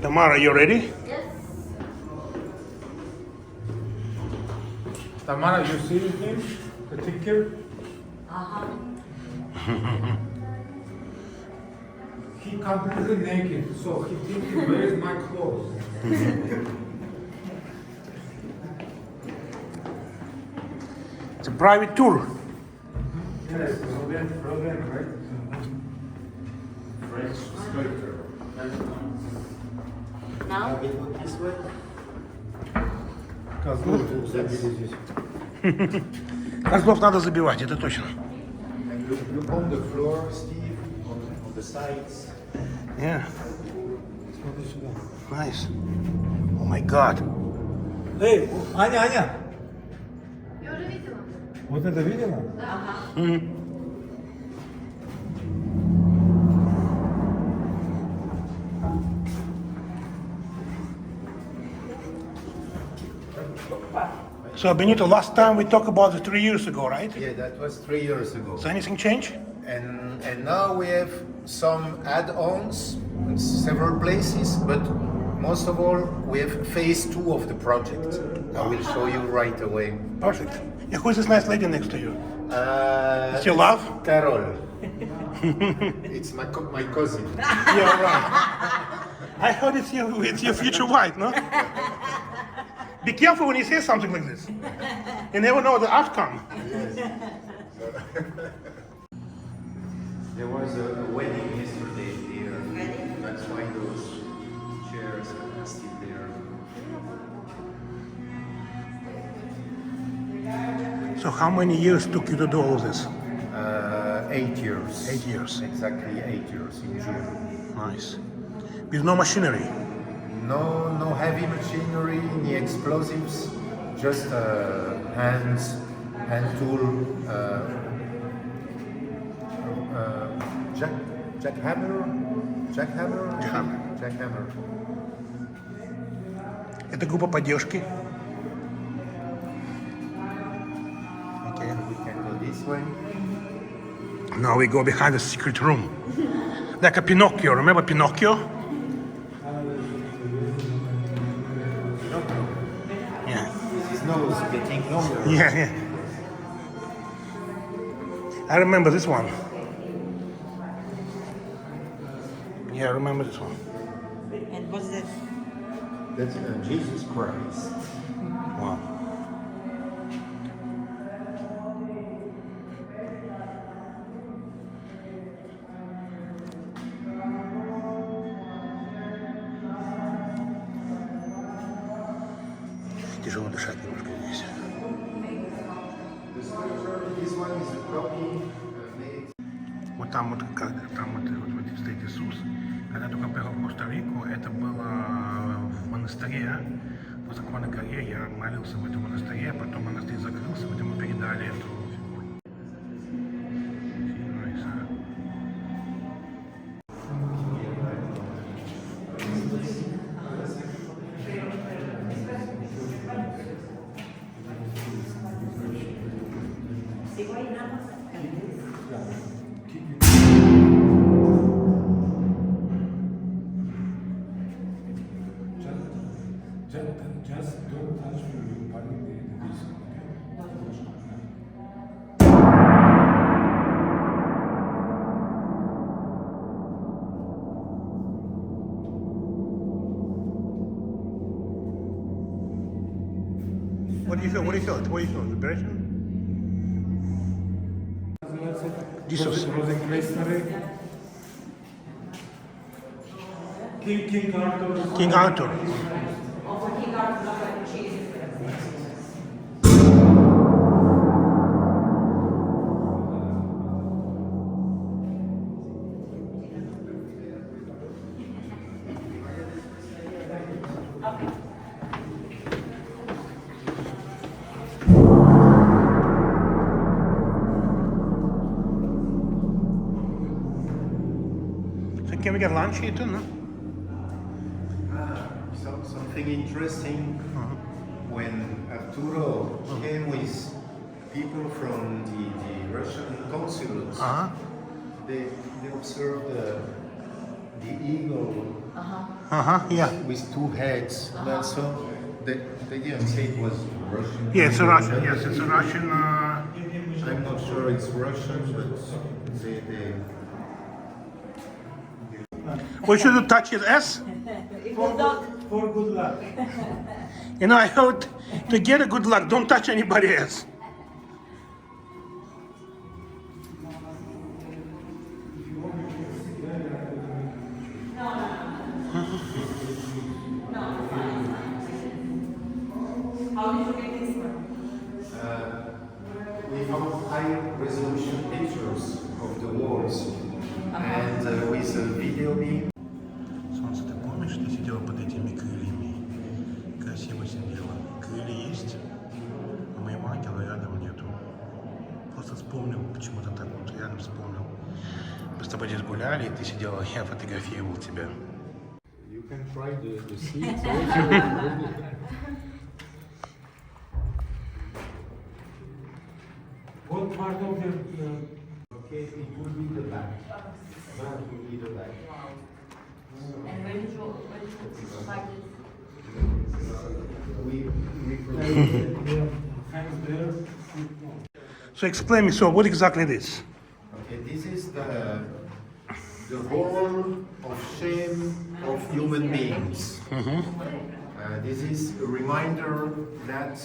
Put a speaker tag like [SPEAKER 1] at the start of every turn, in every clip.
[SPEAKER 1] Tamara, you ready?
[SPEAKER 2] Yes.
[SPEAKER 3] Tamara, you see him? The ticker?
[SPEAKER 2] Uh-huh.
[SPEAKER 3] He completely naked, so he thinking, where is my clothes?
[SPEAKER 1] It's a private tour.
[SPEAKER 3] Yes, Roden, right? French sculptor.
[SPEAKER 2] Now?
[SPEAKER 3] Козлов забили здесь.
[SPEAKER 1] Козлов надо забивать, это точно.
[SPEAKER 4] And look on the floor, Steve, on the sides.
[SPEAKER 1] Yeah,
[SPEAKER 3] Смотри сюда.
[SPEAKER 1] nice. Oh my God.
[SPEAKER 3] Эй, Аня!
[SPEAKER 2] Я уже видела.
[SPEAKER 3] Вот это видела?
[SPEAKER 2] Ага.
[SPEAKER 1] So Benito, last time we talked about it 3 years ago, right?
[SPEAKER 4] Yeah, that was 3 years ago.
[SPEAKER 1] So anything change?
[SPEAKER 4] And now we have some add-ons in several places, but most of all, we have phase 2 of the project. I will show you right away.
[SPEAKER 1] Perfect. Yeah, who's this nice lady next to you? It's your love?
[SPEAKER 4] Carol. It's my cousin.
[SPEAKER 1] Yeah, right. I heard it's your future wife, no? Be careful when you say something like this. You never know the outcome.
[SPEAKER 4] There was a wedding yesterday here. That's why those chairs are still there.
[SPEAKER 1] So how many years took you to do all of this?
[SPEAKER 4] 8 years.
[SPEAKER 1] 8 years.
[SPEAKER 4] Exactly 8 years in June.
[SPEAKER 1] Nice. With no machinery.
[SPEAKER 4] No heavy machinery, any explosives, just hand tool, jackhammer.
[SPEAKER 1] Это группа поддержки. Okay.
[SPEAKER 4] We can go this way.
[SPEAKER 1] Now we go behind the secret room. Like a Pinocchio. Remember Pinocchio? Yeah.
[SPEAKER 4] His nose getting longer.
[SPEAKER 1] Yeah. I remember this one. Yeah, I remember this one.
[SPEAKER 5] And what's that?
[SPEAKER 4] That's Jesus Christ.
[SPEAKER 1] Wow. Тяжело дышать немножко здесь.
[SPEAKER 4] This one is a copy made.
[SPEAKER 1] Вот там вот, вот стоит Иисус. Когда я только приехал в Коста-Рику, это было в монастыре, в Законной горе. Я молился в этом монастыре, потом монастырь закрылся, вот ему передали эту фигуру.
[SPEAKER 3] Just don't touch your body the disc.
[SPEAKER 1] What do you feel? What do you feel? What do you feel? Vibration? Jesus.
[SPEAKER 3] King Arthur.
[SPEAKER 1] King Arthur. So can we get lunch here too, no?
[SPEAKER 4] Something interesting. When Arturo came with people from the Russian consulate, they observed the eagle
[SPEAKER 1] Yeah.
[SPEAKER 4] with two heads. But so they didn't say it was Russian.
[SPEAKER 1] Yeah, it's a Russian. Yes, it's a Russian.
[SPEAKER 4] I'm not sure it's Russian, but they
[SPEAKER 1] We should touch his S.
[SPEAKER 2] It was not.
[SPEAKER 3] For good luck.
[SPEAKER 1] You know, I heard to get a good luck, don't touch anybody else.
[SPEAKER 2] How did you get this one?
[SPEAKER 4] we found high resolution pictures of the walls and with a video beam.
[SPEAKER 1] Солнце, ты помнишь, ты сидела под этими крыльями? Красиво сидела. Крылья есть, а моего ангела рядом нету. Просто вспомнил, почему-то так вот рядом вспомнил. Мы с тобой здесь гуляли, и ты сидела, я фотографировал тебя.
[SPEAKER 3] You can try the seats also. What part of the
[SPEAKER 4] Okay, it will be the back. That will be the back.
[SPEAKER 2] And when did you like this?
[SPEAKER 4] We
[SPEAKER 3] hands there?
[SPEAKER 1] So explain me, so what exactly it is?
[SPEAKER 4] Okay, this is the wall of shame of human beings. This is a reminder that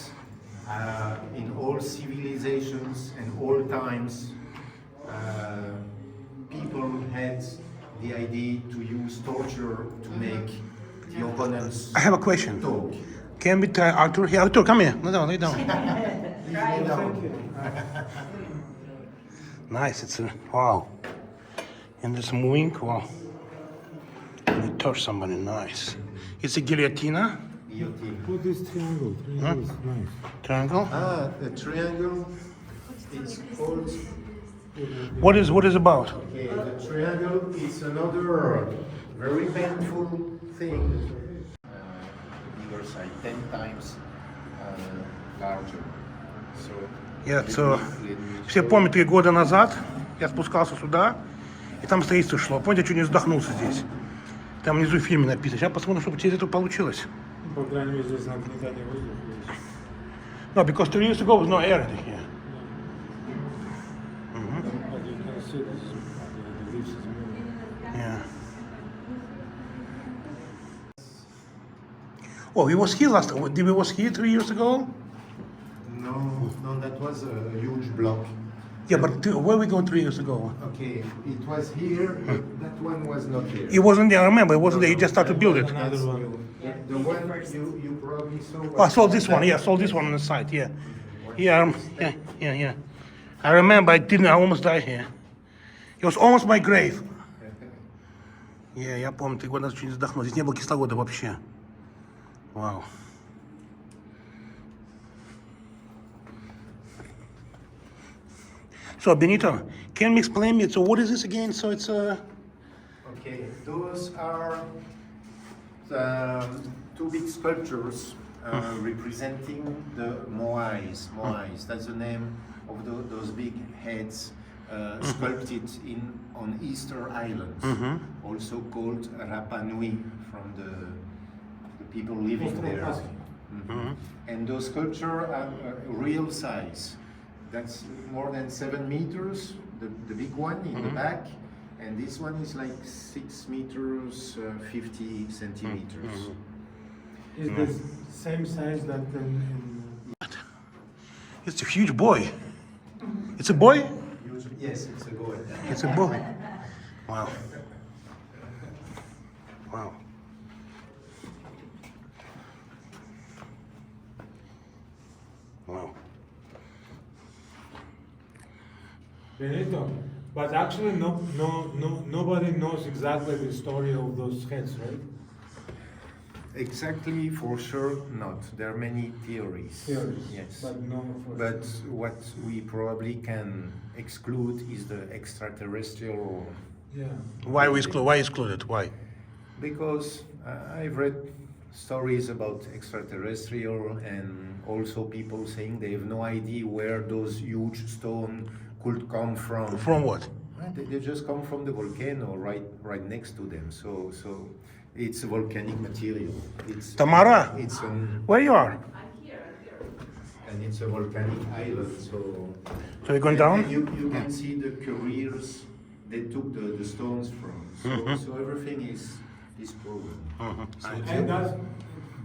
[SPEAKER 4] in all civilizations and all times, people had the idea to use torture to make the opponents
[SPEAKER 1] I have a question.
[SPEAKER 4] talk.
[SPEAKER 1] Can we try Arthur? Here, Arthur, come here. Lay down, lay down.
[SPEAKER 4] Lay down.
[SPEAKER 1] Nice, it's a, wow. And this moving, wow. And you touch somebody, nice. It's a guillotine,
[SPEAKER 4] Guillotine.
[SPEAKER 3] Put this triangle. Triangle is nice.
[SPEAKER 1] triangle.
[SPEAKER 4] The triangle is called.
[SPEAKER 1] What is about?
[SPEAKER 4] Okay, the triangle is another very painful thing. Bigger side, 10 times larger. So.
[SPEAKER 1] Я, все помнят, 3 года назад я спускался сюда, и там строительство шло. Помните, я чуть не задохнулся здесь. Там внизу в фильме написано. Сейчас посмотрим, что через это получилось.
[SPEAKER 3] По крайней мере, здесь нагнетание воздуха есть.
[SPEAKER 1] No, because 3 years ago was no air here.
[SPEAKER 3] But you can see this. The leaves is moving.
[SPEAKER 1] Yeah. Oh, he was here last time. Did he was here 3 years ago?
[SPEAKER 4] No, that was a huge block.
[SPEAKER 1] Yeah, but where we go 3 years ago?
[SPEAKER 4] Okay, it was here, but that one was not here.
[SPEAKER 1] It wasn't there, I remember. It wasn't there. You just started to build it.
[SPEAKER 3] Another
[SPEAKER 4] That's
[SPEAKER 3] one.
[SPEAKER 4] new. The one you probably saw.
[SPEAKER 1] Oh, I saw this one. Yeah, I saw this one on the side. Yeah. Yeah. I remember. I almost died here. It was almost my grave. Yeah, я помню, 3 года назад чуть не вздохнул. Здесь не было кислорода вообще. Wow. So Benito, can you explain me? So what is this again? So it's a.
[SPEAKER 4] Okay, those are the 2 big sculptures representing the Moais. Moais, that's the name of those big heads sculpted on Easter Islands, also called Rapa Nui from the people living there. And those sculptures are real size. That's more than 7 meters, the big one in the back, and this one is like 6 meters, 50 centimeters.
[SPEAKER 3] Is the same size that in
[SPEAKER 1] It's a huge boy. It's a boy?
[SPEAKER 4] Yes, it's a boy.
[SPEAKER 1] It's a boy. Wow. Wow. Wow.
[SPEAKER 3] Benito? But actually, nobody knows exactly the story of those heads, right?
[SPEAKER 4] Exactly, for sure not. There are many theories.
[SPEAKER 3] Theories,
[SPEAKER 4] Yes.
[SPEAKER 3] but no for
[SPEAKER 4] But
[SPEAKER 3] sure.
[SPEAKER 4] what we probably can exclude is the extraterrestrial.
[SPEAKER 3] Yeah.
[SPEAKER 1] Why we exclude? Why excluded? Why?
[SPEAKER 4] Because I've read stories about extraterrestrial and also people saying they have no idea where those huge stones could come from.
[SPEAKER 1] From what?
[SPEAKER 4] They just come from the volcano right next to them. So it's a volcanic material. It's
[SPEAKER 1] Tamara,
[SPEAKER 4] It's
[SPEAKER 1] where you are?
[SPEAKER 4] and it's a volcanic island.
[SPEAKER 1] So you're going
[SPEAKER 4] and
[SPEAKER 1] down?
[SPEAKER 4] you can see the careers they took the stones from. So everything is proven. So
[SPEAKER 3] And that's,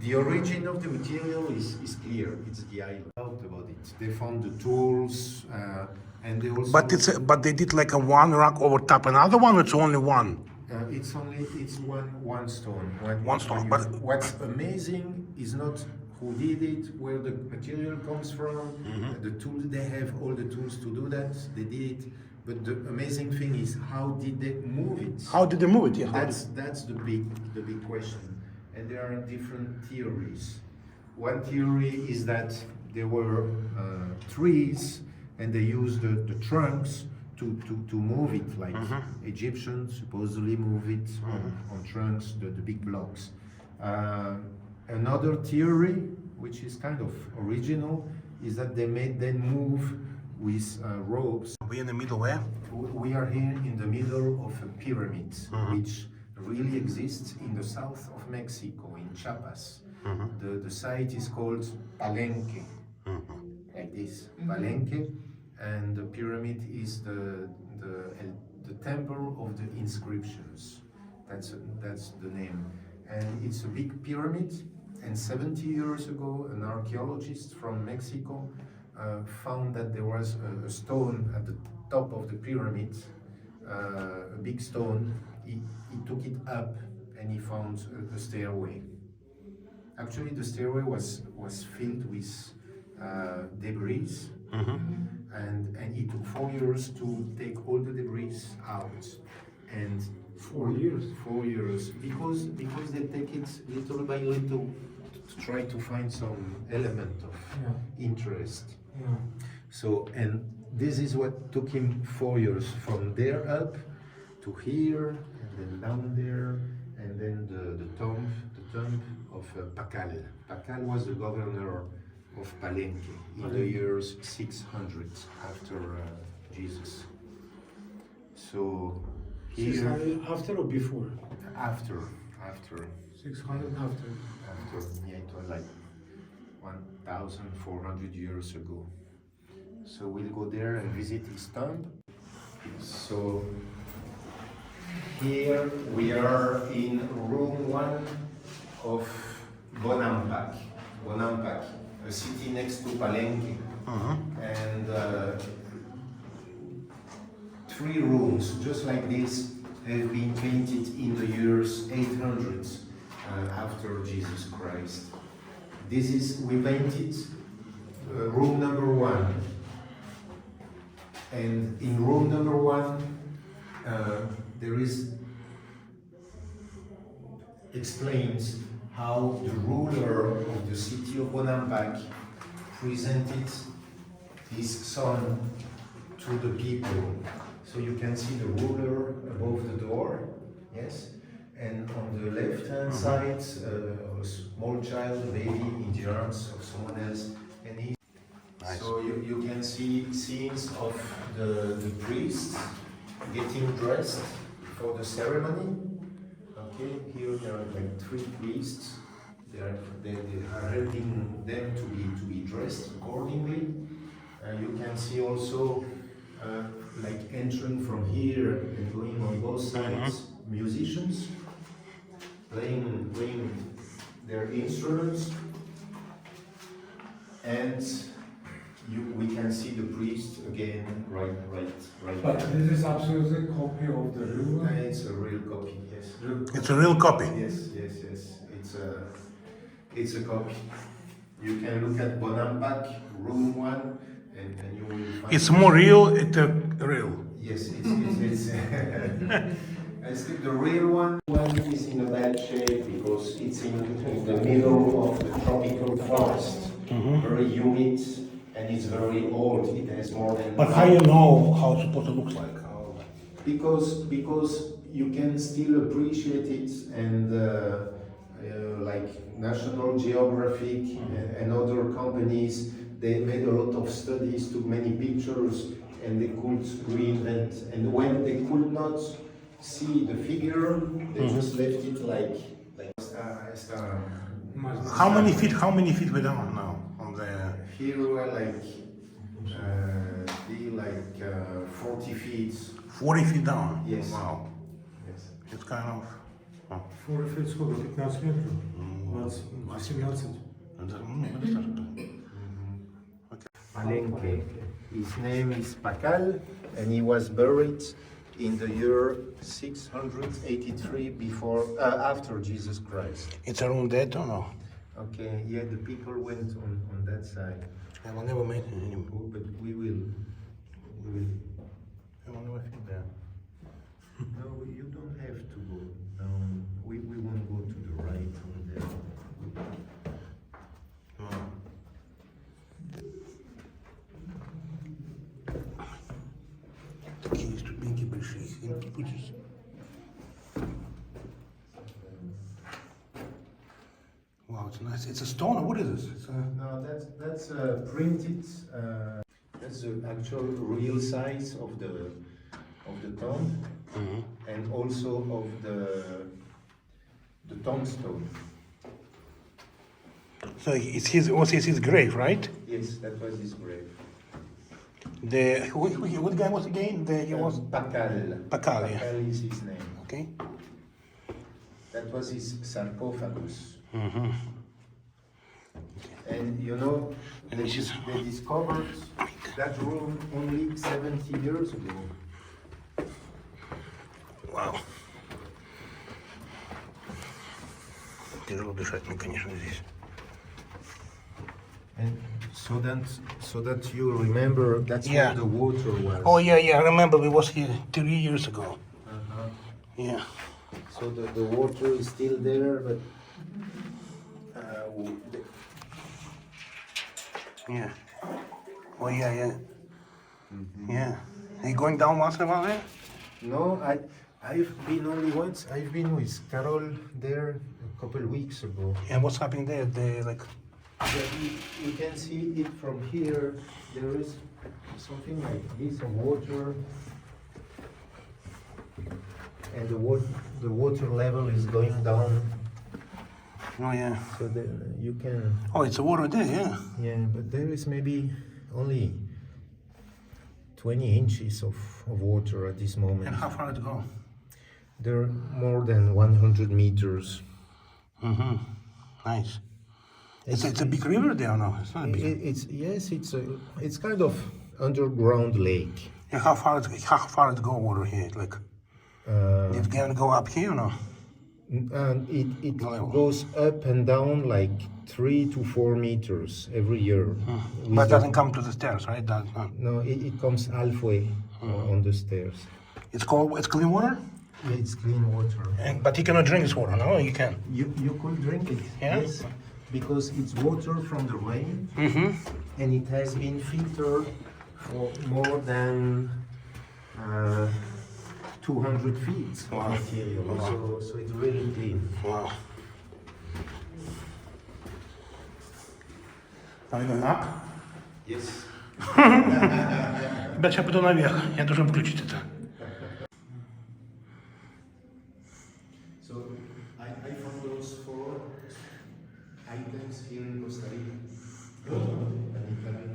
[SPEAKER 4] the origin of the material is clear. It's the island. Doubt about it. They found the tools, and they also.
[SPEAKER 1] But they did like a one rock over top another one, or it's only one?
[SPEAKER 4] It's one stone.
[SPEAKER 1] One stone, but-
[SPEAKER 4] What's amazing is not who did it, where the material comes from, the tools. They have all the tools to do that. They did it. But the amazing thing is how did they move it?
[SPEAKER 1] How did they move it? Yeah, how
[SPEAKER 4] That's the big question, and there are different theories. One theory is that there were trees, and they used the trunks to move it, like Egyptians supposedly move it on trunks, the big blocks. Another theory, which is kind of original, is that they made them move with ropes.
[SPEAKER 1] we in the middle where?
[SPEAKER 4] We are here in the middle of a pyramid, which really exists in the south of Mexico, in Chiapas. The site is called Palenque, like this, Palenque, and the pyramid is the temple of the inscriptions. That's the name, and it's a big pyramid. And 70 years ago, an archaeologist from Mexico found that there was a stone at the top of the pyramid, a big stone. He took it up and he found a stairway. Actually, the stairway was filled with debris, and it took 4 years to take all the debris out. And
[SPEAKER 3] 4 years.
[SPEAKER 4] 4 years, because they take it little by little to try to find some element of interest.
[SPEAKER 3] Yeah.
[SPEAKER 4] So, and this is what took him 4 years, from there up to here, and then down there, and then the tomb of Pacal. Pacal was the governor of Palenque in the years 600 after Jesus. So here,
[SPEAKER 3] 600 after or before?
[SPEAKER 4] after
[SPEAKER 3] 600 after.
[SPEAKER 4] yeah, it was like 1,400 years ago. So we'll go there and visit his tomb. So here we are in room 1 of Bonampak, a city next to Palenque. And 3 rooms just like this have been painted in the years 800 after Jesus Christ. We painted room number 1. And in room number 1, there is explained how the ruler of the city of Bonampak presented his son to the people. So you can see the ruler above the door, yes, and on the left-hand side, a small child, a baby in the arms of someone else, and he.
[SPEAKER 1] Nice.
[SPEAKER 4] So you can see scenes of the priests getting dressed for the ceremony. Okay, here there are like 3 priests. They are helping them to be dressed accordingly. You can see also like entering from here and going on both sides, musicians playing their instruments, and we can see the priest again right.
[SPEAKER 3] But
[SPEAKER 4] there.
[SPEAKER 3] this is absolutely a copy of the real one?
[SPEAKER 4] It's a real copy, yes.
[SPEAKER 1] It's a real copy.
[SPEAKER 4] Yes. It's a copy. You can look at Bonampak, room 1, and you will find.
[SPEAKER 1] It's more real, it's real.
[SPEAKER 4] Yes, it's I think the real one is in a bad shape because it's in the middle of the tropical forest, very humid, and it's very old. It has more than.
[SPEAKER 1] But how you know how it's supposed to look like?
[SPEAKER 4] Because you can still appreciate it, and like National Geographic and other companies, they made a lot of studies, took many pictures, and they could reinvent. And when they could not see the figure, they just left it like.
[SPEAKER 1] How many feet we down now on the?
[SPEAKER 4] Here we were like, be like 40 feet.
[SPEAKER 1] 40 feet down?
[SPEAKER 4] Yes.
[SPEAKER 1] Wow.
[SPEAKER 4] Yes.
[SPEAKER 1] It's kind of...
[SPEAKER 3] 4 feet сколько? 15 метров? 18.
[SPEAKER 4] Palenque. His name is Pacal, and he was buried in the year 683 after Jesus Christ.
[SPEAKER 1] It's around that or no?
[SPEAKER 4] Okay, yeah, the people went on that side.
[SPEAKER 1] I will never make it anymore.
[SPEAKER 4] Oh, but we will.
[SPEAKER 1] I will never fit there.
[SPEAKER 4] No, you don't have to go down. We won't go to the right on there.
[SPEAKER 1] Такие ступеньки большие, путись. Wow, it's nice. It's a stone. What is this? It's a...
[SPEAKER 4] No, that's printed. That's the actual real size of the tomb, and also of the tombstone.
[SPEAKER 1] So it's his grave, right?
[SPEAKER 4] Yes, that was his grave.
[SPEAKER 1] What guy was again? He was
[SPEAKER 4] Pacal.
[SPEAKER 1] Pacal, yeah.
[SPEAKER 4] Pacal is his name.
[SPEAKER 1] Okay.
[SPEAKER 4] That was his sarcophagus.
[SPEAKER 1] Mm-hmm.
[SPEAKER 4] And you know,
[SPEAKER 1] And
[SPEAKER 4] they
[SPEAKER 1] this is-
[SPEAKER 4] discovered that room only 70 years ago.
[SPEAKER 1] Вау. Тяжело дышать мне, конечно, здесь.
[SPEAKER 4] And so that you remember, that's
[SPEAKER 1] Yeah.
[SPEAKER 4] where the water was.
[SPEAKER 1] Oh yeah, I remember we was here 3 years ago.
[SPEAKER 4] Uh-huh.
[SPEAKER 1] Yeah.
[SPEAKER 4] So the water is still there, but
[SPEAKER 1] Yeah. Oh yeah. Yeah. Are you going down once in a while there?
[SPEAKER 4] no, I've been only once. I've been with Carol there a couple weeks ago.
[SPEAKER 1] And what's happening there? They like...
[SPEAKER 4] Yeah, you can see it from here. There is something like this, of water, and the water level is going down.
[SPEAKER 1] Oh yeah.
[SPEAKER 4] So then you can.
[SPEAKER 1] Oh, it's a water there, yeah.
[SPEAKER 4] Yeah, but there is maybe only 20 inches of water at this moment.
[SPEAKER 1] And how far to go?
[SPEAKER 4] There are more than 100 meters.
[SPEAKER 1] Mm-hmm. Nice. It's a big river there, or no? It's not a big.
[SPEAKER 4] It's kind of underground lake.
[SPEAKER 1] And how far to go water here? Like, it can go up here, or no?
[SPEAKER 4] And it
[SPEAKER 1] Level.
[SPEAKER 4] goes up and down like 3 to 4 meters every year. With
[SPEAKER 1] But it
[SPEAKER 4] the-
[SPEAKER 1] doesn't come to the stairs, right? That's not.
[SPEAKER 4] No, it comes halfway on the stairs.
[SPEAKER 1] It's clean water?
[SPEAKER 4] Yeah, it's clean water.
[SPEAKER 1] But you cannot drink this water, no? You can.
[SPEAKER 4] You could drink it,
[SPEAKER 1] Yeah?
[SPEAKER 4] yes, because it's water from the rain,
[SPEAKER 1] Mm-hmm.
[SPEAKER 4] and it has been filtered for more than 200 feet of
[SPEAKER 1] Wow.
[SPEAKER 4] material.
[SPEAKER 1] Wow.
[SPEAKER 4] So it's really clean.
[SPEAKER 1] Wow. Are we going up?
[SPEAKER 4] Yes.
[SPEAKER 1] Ребят, сейчас пойду наверх. Я должен включить это.
[SPEAKER 4] So I found those 4 items here in Costa Rica. An Italian